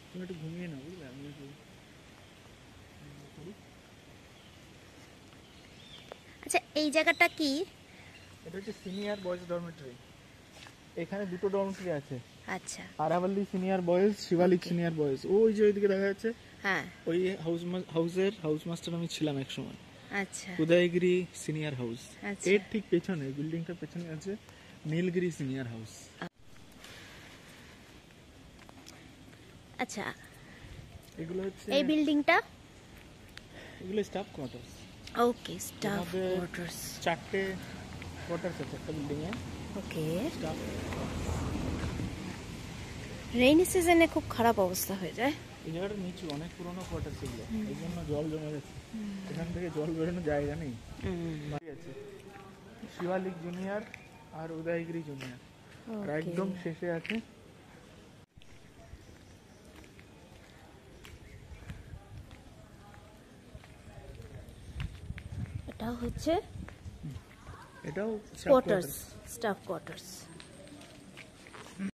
তুমি একটু ঘুমিয়ে নাও, বুঝলে? আমি একটু আচ্ছা, এই জায়গাটা কি? এটা হচ্ছে সিনিয়র বয়েজ ডরমেটরি। এখানে দুটো ডরমেটরি আছে। আচ্ছা, Aravalli senior boys, Shivalik Okay. Senior boys. ওই যে ওইদিকে দেখা যাচ্ছে, হ্যাঁ, ওই হাউস মাস্টার আমি ছিলাম এক সময়। আচ্ছা, উদয়গিরি সিনিয়র হাউস। আচ্ছা, এর ঠিক পেছনে, বিল্ডিংটার পেছনে আছে নীলগিরি সিনিয়র হাউস। আচ্ছা। এগুলো হচ্ছে, এই বিল্ডিংটা? এগুলো স্টাফ কোয়ার্টার্স। ওকে, স্টাফ কোয়ার্টার্স। চারটে কোয়ার্টার্স আছে একটা বিল্ডিং এ। ওকে। স্টাফ রেইনি সিজনে খুব খারাপ অবস্থা হয়ে যায়। এই জায়গাটা নিচু, অনেক পুরোনো কোয়ার্টার ছিল, এই জন্য জল জমে গেছে। এখান থেকে জল বেরোনোর জায়গা নেই। বাড়ি আছে শিবালিক জুনিয়র আর উদয়গিরি জুনিয়র, আর একদম শেষে আছে এটা হচ্ছে এটাও কোয়ার্টার্স, স্টাফ কোয়ার্টার্স।